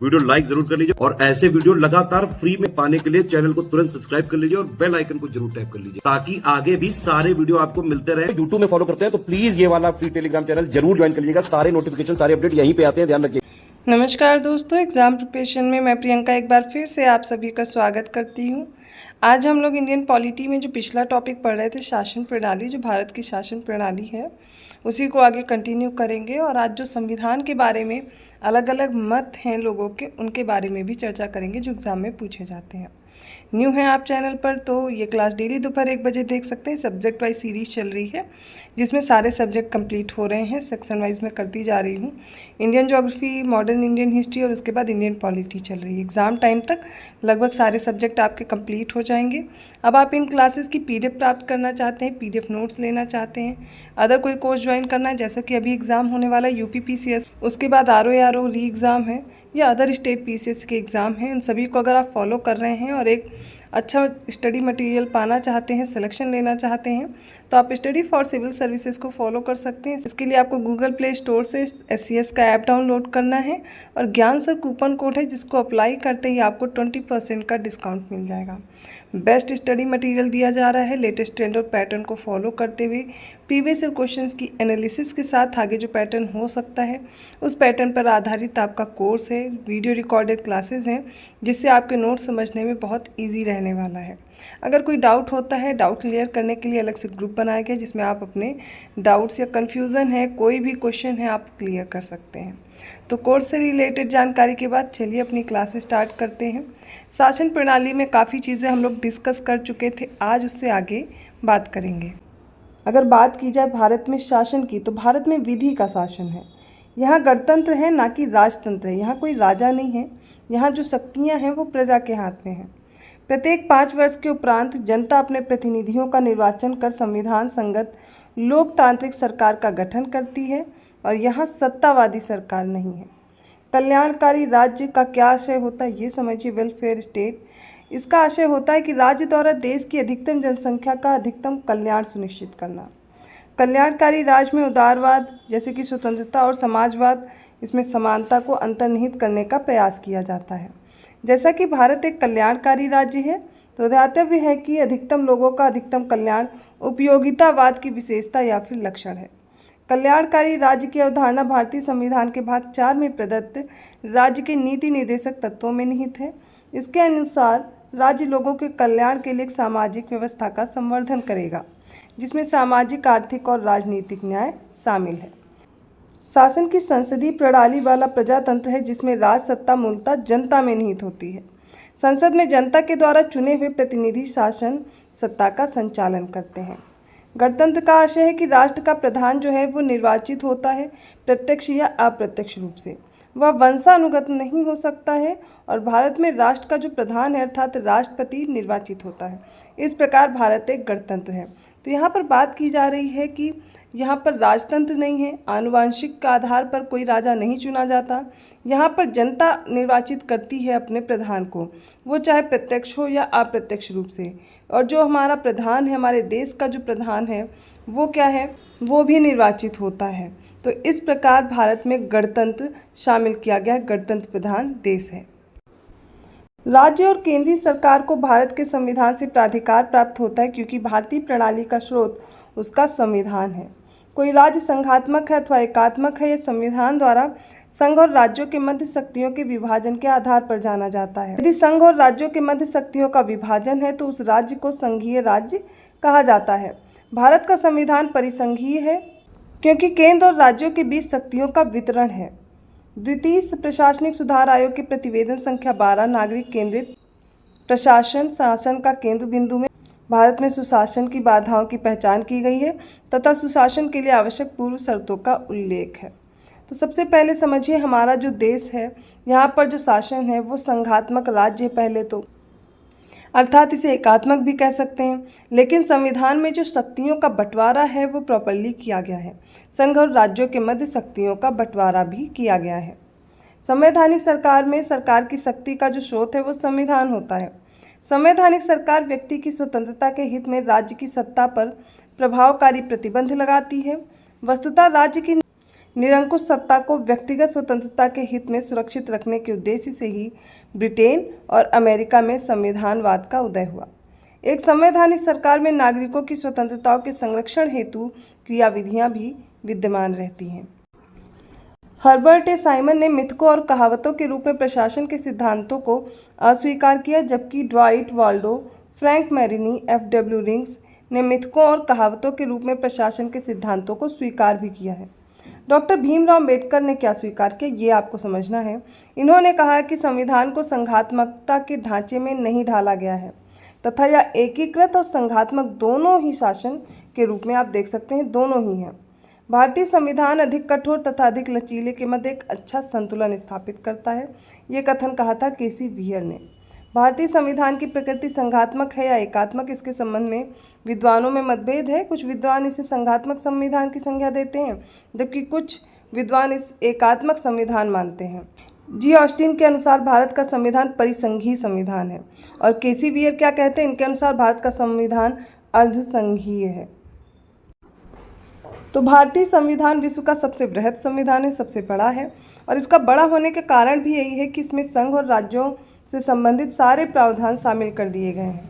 Video like जरूर कर लीजिए और ऐसे वीडियो लगातार फ्री में पाने के लिए चैनल को तुरंत सब्सक्राइब कर लीजिए और बेल आइकन को जरूर टैप कर लीजिए ताकि आगे भी सारे वीडियो आपको मिलते रहे। यूट्यूब में फॉलो करते हैं तो प्लीज ये वाला फ्री टेलीग्राम चैनल जरूर ज्वाइन कर लीजिएगा। सारे नोटिफिकेशन सारे अपडेट यहीं पे आते हैं, ध्यान रखिए। नमस्कार दोस्तों, एग्ज़ाम प्रिपरेशन में मैं प्रियंका एक बार फिर से आप सभी का स्वागत करती हूं। आज हम लोग इंडियन पॉलिटी में जो पिछला टॉपिक पढ़ रहे थे, शासन प्रणाली, जो भारत की शासन प्रणाली है, उसी को आगे कंटिन्यू करेंगे। और आज जो संविधान के बारे में अलग अलग मत हैं लोगों के, उनके बारे में भी चर्चा करेंगे जो एग्ज़ाम में पूछे जाते हैं। न्यू हैं आप चैनल पर तो ये क्लास डेली दोपहर 1 बजे देख सकते हैं। सब्जेक्ट वाइज सीरीज़ चल रही है जिसमें सारे सब्जेक्ट कंप्लीट हो रहे हैं। सेक्शन वाइज में करती जा रही हूँ। Indian geography, modern Indian history और उसके बाद इंडियन पॉलिटी चल रही है। एग्ज़ाम टाइम तक लगभग सारे सब्जेक्ट आपके कंप्लीट हो जाएंगे। अब आप इन क्लासेस की PDF प्राप्त करना चाहते हैं, PDF नोट्स लेना चाहते हैं, अदर कोई कोर्स ज्वाइन करना है, जैसा कि अभी एग्ज़ाम होने वाला है UP PCS, उसके बाद RO री एग्ज़ाम है या अदर स्टेट PCS के एग्ज़ाम हैं, उन सभी को अगर आप फॉलो कर रहे हैं और एक अच्छा स्टडी मटेरियल पाना चाहते हैं, सिलेक्शन लेना चाहते हैं, तो आप स्टडी फॉर सिविल सर्विसेज को फॉलो कर सकते हैं। इसके लिए आपको गूगल प्ले स्टोर से SCS का ऐप डाउनलोड करना है और ज्ञान सर कूपन कोड है जिसको अप्लाई करते ही आपको 20% का डिस्काउंट मिल जाएगा। बेस्ट स्टडी मटेरियल दिया जा रहा है। लेटेस्ट ट्रेंड और पैटर्न को फॉलो करते हुए प्रीवियस ईयर क्वेश्चंस की एनालिसिस के साथ आगे जो पैटर्न हो सकता है उस पैटर्न पर आधारित आपका कोर्स है। वीडियो रिकॉर्डेड क्लासेस हैं जिससे आपके नोट्स समझने में बहुत ईजी रहने वाला है। अगर कोई डाउट होता है, डाउट क्लियर करने के लिए अलग से ग्रुप बनाया गया जिसमें आप अपने डाउट्स या कन्फ्यूज़न है, कोई भी क्वेश्चन है, आप क्लियर कर सकते हैं। तो कोर्स से रिलेटेड जानकारी के बाद चलिए अपनी क्लासेस स्टार्ट करते हैं। शासन प्रणाली में काफ़ी चीज़ें हम लोग डिस्कस कर चुके थे, आज उससे आगे बात करेंगे। अगर बात की जाए भारत में शासन की, तो भारत में विधि का शासन है। यहाँ गणतंत्र है, ना कि राजतंत्र है। यहाँ कोई राजा नहीं है। यहाँ जो शक्तियाँ हैं वो प्रजा के हाथ में हैं। प्रत्येक 5 वर्ष के उपरांत जनता अपने प्रतिनिधियों का निर्वाचन कर संविधान संगत लोकतांत्रिक सरकार का गठन करती है और यहाँ सत्तावादी सरकार नहीं है। कल्याणकारी राज्य का क्या आशय होता है, ये समझिए। वेलफेयर स्टेट, इसका आशय होता है कि राज्य द्वारा देश की अधिकतम जनसंख्या का अधिकतम कल्याण सुनिश्चित करना। कल्याणकारी राज्य में उदारवाद जैसे कि स्वतंत्रता और समाजवाद, इसमें समानता को अंतर्निहित करने का प्रयास किया जाता है। जैसा कि भारत एक कल्याणकारी राज्य है तो ध्यातव्य है कि अधिकतम लोगों का अधिकतम कल्याण उपयोगितावाद की विशेषता या फिर लक्षण है। कल्याणकारी राज्य की अवधारणा भारतीय संविधान के भाग 4 में प्रदत्त राज्य के नीति निर्देशक तत्वों में निहित है। इसके अनुसार राज्य लोगों के कल्याण के लिए एक सामाजिक व्यवस्था का संवर्धन करेगा जिसमें सामाजिक, आर्थिक और राजनीतिक न्याय शामिल है। शासन की संसदीय प्रणाली वाला प्रजातंत्र है जिसमें राज सत्ता मूलतः जनता में निहित होती है। संसद में जनता के द्वारा चुने हुए प्रतिनिधि शासन सत्ता का संचालन करते हैं। गणतंत्र का आशय है कि राष्ट्र का प्रधान जो है वो निर्वाचित होता है, प्रत्यक्ष या अप्रत्यक्ष रूप से। वह वंशानुगत नहीं हो सकता है और भारत में राष्ट्र का जो प्रधान है अर्थात राष्ट्रपति निर्वाचित होता है। इस प्रकार भारत एक गणतंत्र है। तो यहाँ पर बात की जा रही है कि यहाँ पर राजतंत्र नहीं है, आनुवंशिक के आधार पर कोई राजा नहीं चुना जाता। यहाँ पर जनता निर्वाचित करती है अपने प्रधान को, वो चाहे प्रत्यक्ष हो या अप्रत्यक्ष रूप से। और जो हमारा प्रधान है, हमारे देश का जो प्रधान है वो क्या है, वो भी निर्वाचित होता है। तो इस प्रकार भारत में गणतंत्र शामिल किया गया है, गणतंत्र प्रधान देश है। राज्य और केंद्रीय सरकार को भारत के संविधान से प्राधिकार प्राप्त होता है क्योंकि भारतीय प्रणाली का स्रोत उसका संविधान है। कोई राज्य संघात्मक है अथवा एकात्मक है, यह संविधान द्वारा संघ और राज्यों के मध्य शक्तियों के विभाजन के आधार पर जाना जाता है। यदि संघ और राज्यों के मध्य शक्तियों का विभाजन है तो उस राज्य को संघीय राज्य कहा जाता है। भारत का संविधान परिसंघीय है क्योंकि केंद्र और राज्यों के बीच शक्तियों का वितरण है। द्वितीय प्रशासनिक सुधार आयोग के प्रतिवेदन संख्या 12 नागरिक केंद्रित प्रशासन शासन का केंद्र बिंदु में भारत में सुशासन की बाधाओं की पहचान की गई है तथा सुशासन के लिए आवश्यक पूर्व शर्तों का उल्लेख है। तो सबसे पहले समझिए, हमारा जो देश है यहाँ पर जो शासन है वो संघात्मक राज्य है पहले तो, अर्थात इसे एकात्मक भी कह सकते हैं। लेकिन संविधान में जो शक्तियों का बंटवारा है वो प्रॉपरली किया गया है। संघ और राज्यों के मध्य शक्तियों का बंटवारा भी किया गया है। संवैधानिक सरकार में सरकार की शक्ति का जो स्रोत है वो संविधान होता है। संवैधानिक सरकार व्यक्ति की स्वतंत्रता के हित में राज्य की सत्ता पर प्रभावकारी प्रतिबंध लगाती है। वस्तुतः राज्य की निरंकुश सत्ता को व्यक्तिगत स्वतंत्रता के हित में सुरक्षित रखने के उद्देश्य से ही ब्रिटेन और अमेरिका में संविधानवाद का उदय हुआ। एक संवैधानिक सरकार में नागरिकों की स्वतंत्रताओं के संरक्षण हेतु क्रियाविधियां भी विद्यमान रहती हैं। हर्बर्ट ए साइमन ने मिथकों और कहावतों के रूप में प्रशासन के सिद्धांतों को अस्वीकार किया, जबकि Dwight Waldo, Frank Marini, F W. Riggs ने मिथकों और कहावतों के रूप में प्रशासन के सिद्धांतों को स्वीकार भी किया है। डॉक्टर भीमराव अम्बेडकर ने क्या स्वीकार किया, ये आपको समझना है। इन्होंने कहा कि संविधान को संघात्मकता के ढांचे में नहीं ढाला गया है तथा यह एकीकृत और संघात्मक दोनों ही शासन के रूप में आप देख सकते हैं, दोनों ही हैं। भारतीय संविधान अधिक कठोर तथा अधिक लचीले के मध्य एक अच्छा संतुलन स्थापित करता है, ये कथन कहा था के.सी. वियर ने। भारतीय संविधान की प्रकृति संघात्मक है या एकात्मक, इसके संबंध में विद्वानों में मतभेद है। कुछ विद्वान इसे संघात्मक संविधान की संज्ञा देते हैं, जबकि कुछ विद्वान इस एकात्मक संविधान मानते हैं। जी ऑस्टिन के अनुसार भारत का संविधान परिसंघीय संविधान है और के.सी. वियर क्या कहते हैं, इनके अनुसार भारत का संविधान अर्धसंघीय है। तो भारतीय संविधान विश्व का सबसे बृहद संविधान है, सबसे बड़ा है और इसका बड़ा होने के कारण भी यही है कि इसमें संघ और राज्यों से संबंधित सारे प्रावधान शामिल कर दिए गए हैं,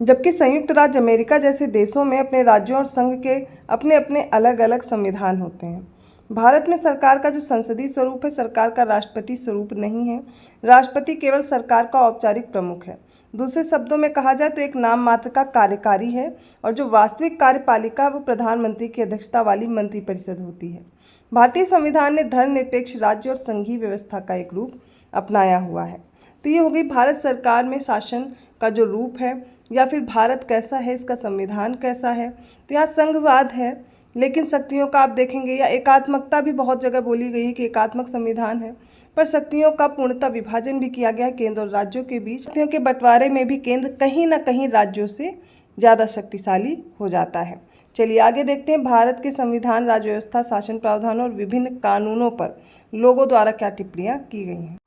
जबकि संयुक्त राज्य अमेरिका जैसे देशों में अपने राज्यों और संघ के अपने अपने अलग अलग संविधान होते हैं। भारत में सरकार का जो संसदीय स्वरूप है, सरकार का राष्ट्रपति स्वरूप नहीं है। राष्ट्रपति केवल सरकार का औपचारिक प्रमुख है। दूसरे शब्दों में कहा जाए तो एक नाम मात्र का कार्यकारी है और जो वास्तविक कार्यपालिका वो प्रधानमंत्री की अध्यक्षता वाली मंत्रिपरिषद होती है। भारतीय संविधान ने धर्मनिरपेक्ष राज्य और संघीय व्यवस्था का एक रूप अपनाया हुआ है। तो ये हो गई भारत सरकार में शासन का जो रूप है या फिर भारत कैसा है, इसका संविधान कैसा है। तो यहाँ संघवाद है, लेकिन शक्तियों का आप देखेंगे या एकात्मकता भी बहुत जगह बोली गई है कि एकात्मक संविधान है, पर शक्तियों का पूर्णतः विभाजन भी किया गया है केंद्र और राज्यों के बीच। शक्तियों के बंटवारे में भी केंद्र कहीं ना कहीं राज्यों से ज़्यादा शक्तिशाली हो जाता है। चलिए आगे देखते हैं भारत के संविधान, राज्य व्यवस्था, शासन प्रावधानों और विभिन्न कानूनों पर लोगों द्वारा क्या टिप्पणियाँ की गई हैं।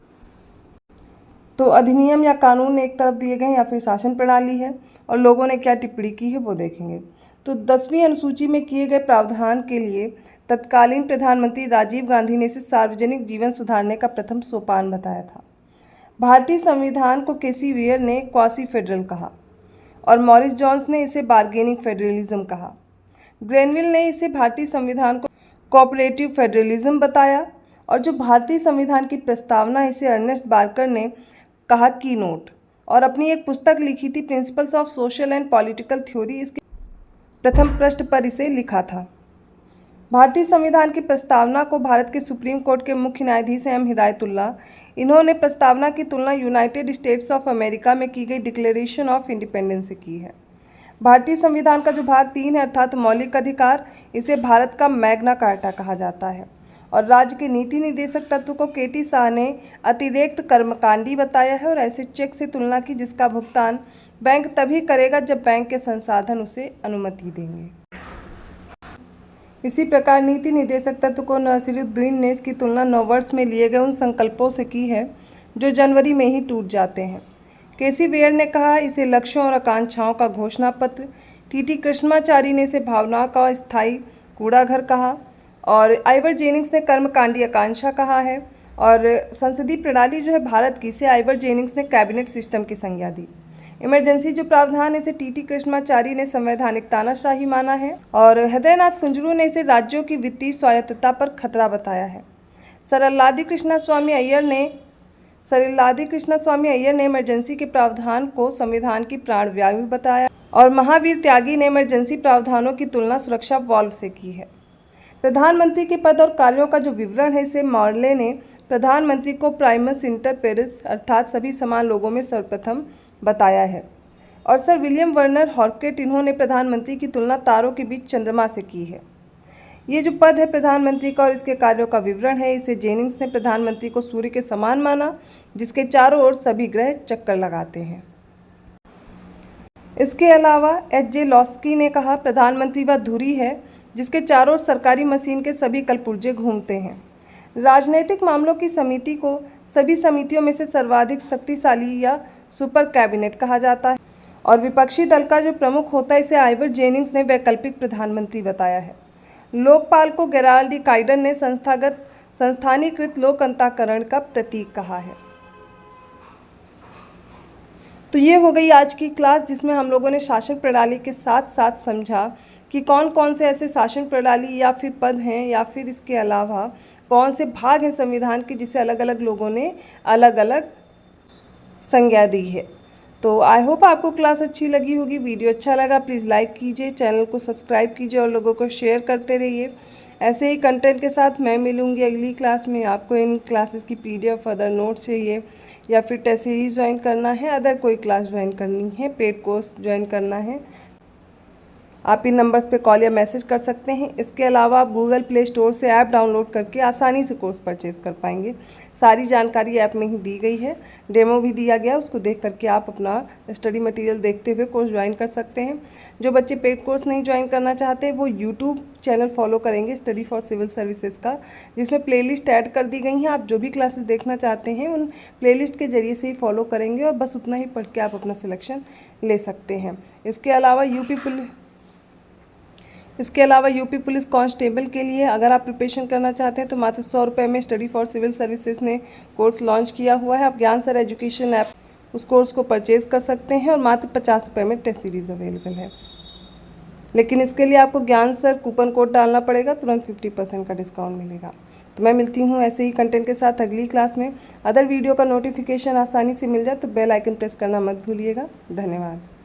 तो अधिनियम या कानून एक तरफ दिए गए या फिर शासन प्रणाली है और लोगों ने क्या टिप्पणी की है वो देखेंगे। तो 10वीं अनुसूची में किए गए प्रावधान के लिए तत्कालीन प्रधानमंत्री राजीव गांधी ने इसे सार्वजनिक जीवन सुधारने का प्रथम सोपान बताया था। भारतीय संविधान को के.सी. वियर ने क्वासी फेडरल कहा और मॉरिस जोन्स ने इसे बार्गेनिंग फेडरलिज्म कहा। ग्रेनविल ने इसे भारतीय संविधान को कोऑपरेटिव फेडरलिज्म बताया और जो भारतीय संविधान की प्रस्तावना इसे अर्नेस्ट बार्कर ने कहा की नोट, और अपनी एक पुस्तक लिखी थी principles of social and political theory, इसके प्रथम पृष्ठ पर इसे लिखा था। भारतीय संविधान की प्रस्तावना को भारत के सुप्रीम कोर्ट के मुख्य न्यायाधीश एम हिदायतुल्लाह, इन्होंने प्रस्तावना की तुलना यूनाइटेड स्टेट्स ऑफ अमेरिका में की गई डिक्लेरेशन ऑफ इंडिपेंडेंस से की है। भारतीय संविधान का जो भाग 3 है अर्थात मौलिक अधिकार, इसे भारत का मैग्ना कार्टा कहा जाता है और राज्य के नीति निदेशक तत्व को के.टी. शाह ने अतिरिक्त कर्मकांडी बताया है और ऐसे चेक से तुलना की जिसका भुगतान बैंक तभी करेगा जब बैंक के संसाधन उसे अनुमति देंगे। इसी प्रकार नीति निदेशक तत्व को नसीरुद्दीन ने इसकी तुलना नववर्ष में लिए गए उन संकल्पों से की है जो जनवरी में ही टूट जाते हैं। के.सी. वियर ने कहा इसे लक्ष्यों और आकांक्षाओं का घोषणा पत्र, टी.टी. कृष्णाचारी ने इसे भावनाओं का स्थायी कूड़ाघर कहा और आइवर जेनिंग्स ने कर्मकांडी आकांक्षा कहा है। और संसदीय प्रणाली जो है भारत की, इसे आइवर जेनिंग्स ने कैबिनेट सिस्टम की संज्ञा दी। इमरजेंसी जो प्रावधान है इसे टी.टी. कृष्णाचारी ने संवैधानिक तानाशाही माना है और हृदयनाथ कुंजरू ने इसे राज्यों की वित्तीय स्वायत्तता पर खतरा बताया है। सरल्लादि कृष्णास्वामी अय्यर ने इमरजेंसी के प्रावधान को संविधान की प्राणवायु बताया और महावीर त्यागी ने इमरजेंसी प्रावधानों की तुलना सुरक्षा वाल्व से की है। प्रधानमंत्री के पद और कार्यों का जो विवरण है इसे मॉर्ले ने प्रधानमंत्री को प्राइमस इंटर पेरिस अर्थात सभी समान लोगों में सर्वप्रथम बताया है और सर विलियम वर्नर हॉर्केट, इन्होंने प्रधानमंत्री की तुलना तारों के बीच चंद्रमा से की है। ये जो पद है प्रधानमंत्री का और इसके कार्यों का विवरण है, इसे जेनिंग्स ने प्रधानमंत्री को सूर्य के समान माना जिसके चारों ओर सभी ग्रह चक्कर लगाते हैं। इसके अलावा एच.जे. लॉस्की ने कहा प्रधानमंत्री वह धुरी है जिसके चारों ओर सरकारी मशीन के सभी कलपुर्जे घूमते हैं। राजनीतिक मामलों की समिति को सभी समितियों में से सर्वाधिक शक्तिशाली या सुपर कैबिनेट कहा जाता है और विपक्षी दल का जो प्रमुख होता है इसे आइवर जेनिंग्स ने वैकल्पिक प्रधानमंत्री बताया है। लोकपाल को गेराल्डी काइडन ने संस्थानीकृत लोक अंतःकरण का प्रतीक कहा है। तो ये हो गई आज की क्लास, जिसमें हम लोगों ने शासन प्रणाली के साथ साथ समझा कि कौन कौन से ऐसे शासन प्रणाली या फिर पद हैं या फिर इसके अलावा कौन से भाग हैं संविधान के जिसे अलग अलग लोगों ने अलग अलग संज्ञा दी है। तो आई होप आपको क्लास अच्छी लगी होगी। वीडियो अच्छा लगा प्लीज़ लाइक कीजिए, चैनल को सब्सक्राइब कीजिए और लोगों को शेयर करते रहिए। ऐसे ही कंटेंट के साथ मैं मिलूँगी अगली क्लास में। आपको इन क्लासेस की PDF अदर नोट्स चाहिए या फिर टेस्ट सीरीज ज्वाइन करना है, अदर कोई क्लास ज्वाइन करनी है, पेड कोर्स ज्वाइन करना है, आप इन नंबर्स पे कॉल या मैसेज कर सकते हैं। इसके अलावा आप गूगल प्ले स्टोर से ऐप डाउनलोड करके आसानी से कोर्स परचेज़ कर पाएंगे। सारी जानकारी ऐप में ही दी गई है, डेमो भी दिया गया, उसको देख करके आप अपना स्टडी मटेरियल देखते हुए कोर्स ज्वाइन कर सकते हैं। जो बच्चे पेड कोर्स नहीं ज्वाइन करना चाहते वो यूट्यूब चैनल फॉलो करेंगे स्टडी फॉर सिविल सर्विसेज का, जिसमें प्लेलिस्ट ऐड कर दी गई हैं। आप जो भी क्लासेस देखना चाहते हैं उन प्लेलिस्ट के ज़रिए से ही फॉलो करेंगे और बस उतना ही पढ़ के आप अपना सिलेक्शन ले सकते हैं। इसके अलावा यूपी पुलिस कांस्टेबल के लिए अगर आप प्रिपरेशन करना चाहते हैं तो मात्र 100 रुपये में स्टडी फॉर सिविल सर्विसेज ने कोर्स लॉन्च किया हुआ है। आप ज्ञान सर एजुकेशन ऐप उस कोर्स को परचेज़ कर सकते हैं और मात्र 50 रुपये में टेस्ट सीरीज़ अवेलेबल है। लेकिन इसके लिए आपको ज्ञान सर कूपन कोड डालना पड़ेगा, तुरंत 50% का डिस्काउंट मिलेगा। तो मैं मिलती हूँ ऐसे ही कंटेंट के साथ अगली क्लास में। अदर वीडियो का नोटिफिकेशन आसानी से मिल जाए तो बेल आइकन प्रेस करना मत भूलिएगा। धन्यवाद।